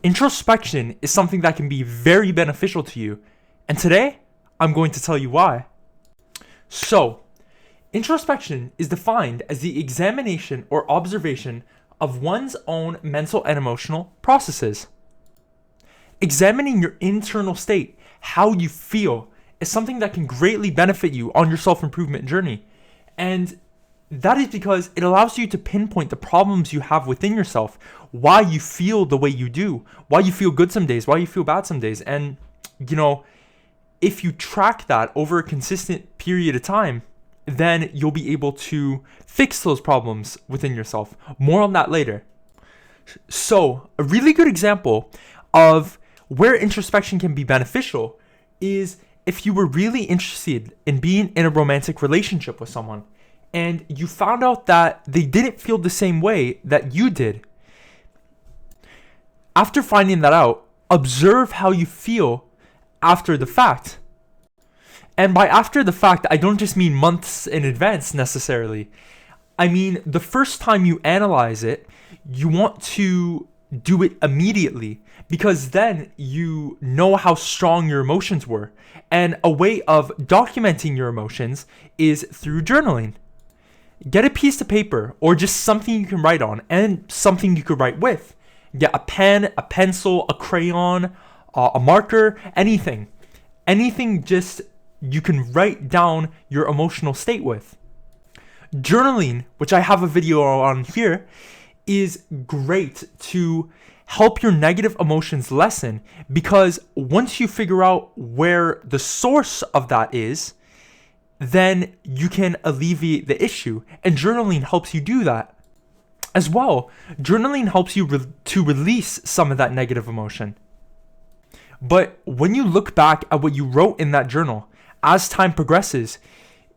Introspection is something that can be very beneficial to you, and today I'm going to tell you why. So, introspection is defined as the examination or observation of one's own mental and emotional processes. Examining your internal state, how you feel, is something that can greatly benefit you on your self-improvement journey. And that is because it allows you to pinpoint the problems you have within yourself, why you feel the way you do, why you feel good some days, why you feel bad some days. And, if you track that over a consistent period of time, then you'll be able to fix those problems within yourself. More on that later. So, a really good example of where introspection can be beneficial is if you were really interested in being in a romantic relationship with someone and you found out that they didn't feel the same way that you did. After finding that out, observe how you feel after the fact. And by after the fact, I don't just mean months in advance necessarily. I mean, the first time you analyze it, you want to do it immediately because then you know how strong your emotions were. And a way of documenting your emotions is through journaling. Get a piece of paper or just something you can write on and something you could write with. Get a pen, a pencil, a crayon, a marker, anything. Anything just you can write down your emotional state with. Journaling, which I have a video on here, is great to help your negative emotions lessen because once you figure out where the source of that is, then you can alleviate the issue. And journaling helps you do that. As well, journaling helps you to release some of that negative emotion. But when you look back at what you wrote in that journal, as time progresses,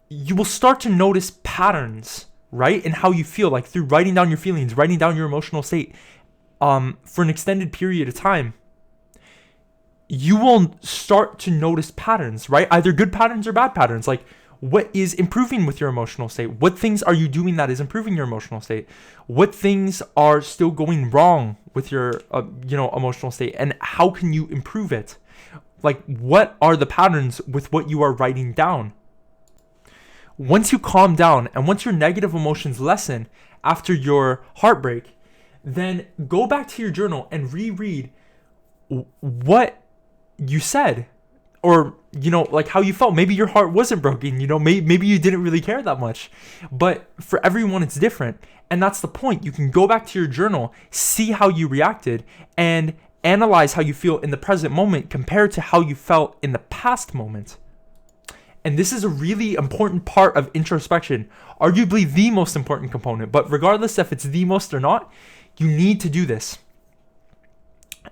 you will start to notice patterns, right? In how you feel, like through writing down your feelings, writing down your emotional state for an extended period of time. You will start to notice patterns, right? Either good patterns or bad patterns. Like, what is improving with your emotional state? What things are you doing that is improving your emotional state? What things are still going wrong with your, emotional state? And how can you improve it? Like, what are the patterns with what you are writing down? Once you calm down and once your negative emotions lessen after your heartbreak, then go back to your journal and reread what you said. Or, like how you felt. Maybe your heart wasn't broken, maybe you didn't really care that much. But for everyone, it's different. And that's the point. You can go back to your journal, see how you reacted, and analyze how you feel in the present moment compared to how you felt in the past moment. And this is a really important part of introspection, arguably the most important component. But regardless if it's the most or not, you need to do this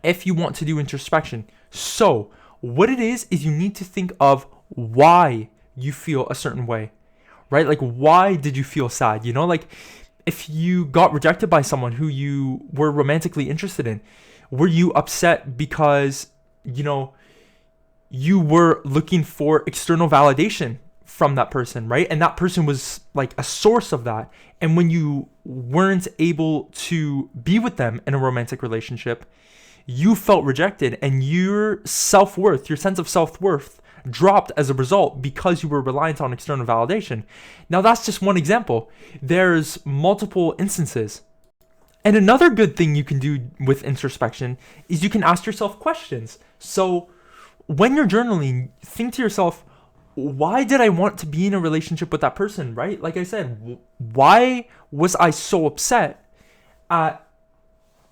if you want to do introspection. So, what it is you need to think of why you feel a certain way, right? Like, why did you feel sad? Like if you got rejected by someone who you were romantically interested in, were you upset because, you were looking for external validation from that person, right? And that person was like a source of that. And when you weren't able to be with them in a romantic relationship, you felt rejected and your self-worth, your sense of self-worth dropped as a result because you were reliant on external validation. Now, that's just one example. There's multiple instances. And another good thing you can do with introspection is you can ask yourself questions. So when you're journaling, think to yourself, why did I want to be in a relationship with that person, right? Like I said, why was I so upset at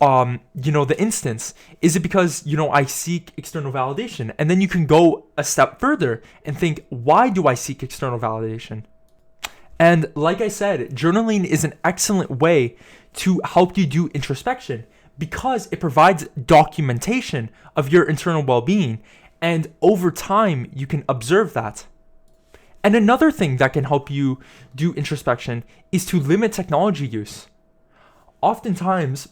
the instance? Is it because, I seek external validation? And then you can go a step further and think, why do I seek external validation? And like I said, journaling is an excellent way to help you do introspection because it provides documentation of your internal well-being. And over time, you can observe that. And another thing that can help you do introspection is to limit technology use. Oftentimes,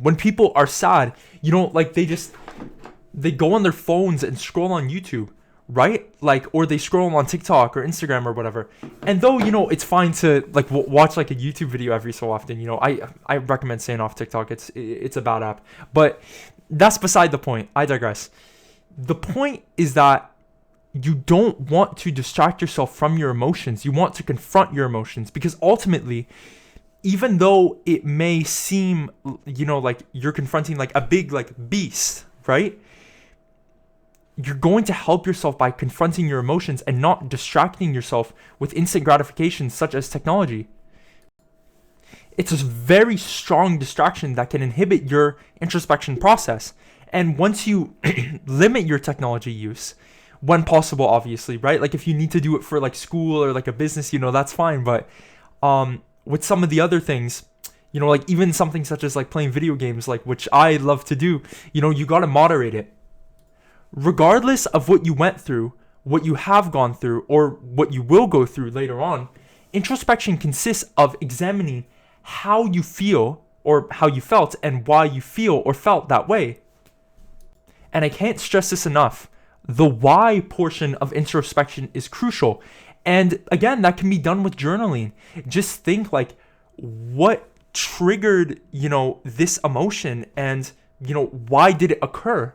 when people are sad, they go on their phones and scroll on YouTube, right? Like, or they scroll on TikTok or Instagram or whatever. And though, it's fine to like watch like a YouTube video every so often, I recommend staying off TikTok. It's a bad app. But that's beside the point. I digress. The point is that you don't want to distract yourself from your emotions. You want to confront your emotions, because ultimately, even though it may seem, like you're confronting like a big like beast, right? You're going to help yourself by confronting your emotions and not distracting yourself with instant gratification such as technology. It's a very strong distraction that can inhibit your introspection process. And once you limit your technology use, when possible, obviously, right? Like if you need to do it for like school or like a business, that's fine. But with some of the other things, like even something such as like playing video games, like which I love to do, you got to moderate it. Regardless of what you went through, what you have gone through, or what you will go through later on, introspection consists of examining how you feel or how you felt and why you feel or felt that way. And I can't stress this enough. The why portion of introspection is crucial. And again, that can be done with journaling. Just think like, what triggered, this emotion, and, why did it occur?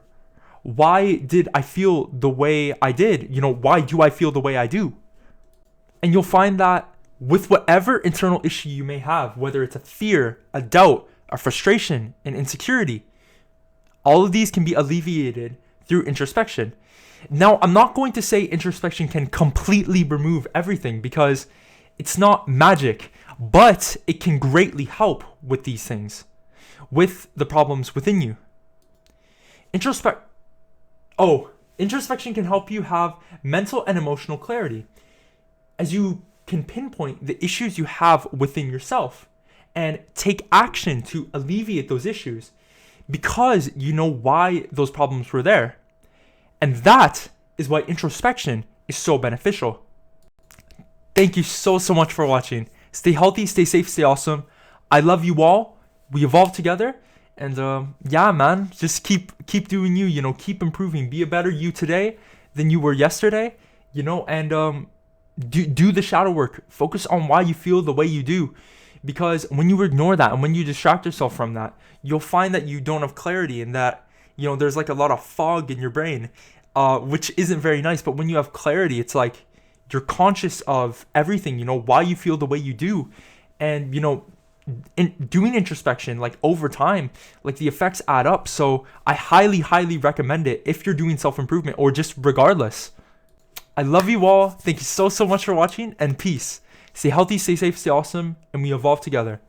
Why did I feel the way I did? Why do I feel the way I do? And you'll find that with whatever internal issue you may have, whether it's a fear, a doubt, a frustration, an insecurity, all of these can be alleviated through introspection. Now, I'm not going to say introspection can completely remove everything, because it's not magic, but it can greatly help with these things, with the problems within you. Introspection can help you have mental and emotional clarity, as you can pinpoint the issues you have within yourself and take action to alleviate those issues, because you know why those problems were there. And that is why introspection is so beneficial. Thank you so much for watching. Stay healthy, stay safe, stay awesome. I love you all. We evolve together. And yeah, man, just keep doing you, keep improving. Be a better you today than you were yesterday, and do the shadow work. Focus on why you feel the way you do. Because when you ignore that and when you distract yourself from that, you'll find that you don't have clarity, and that, there's like a lot of fog in your brain, which isn't very nice. But when you have clarity, it's like you're conscious of everything, why you feel the way you do. And, in doing introspection, like over time, like the effects add up. So I highly recommend it if you're doing self-improvement, or just regardless. I love you all. Thank you so much for watching, and peace. Stay healthy, stay safe, stay awesome, and we evolve together.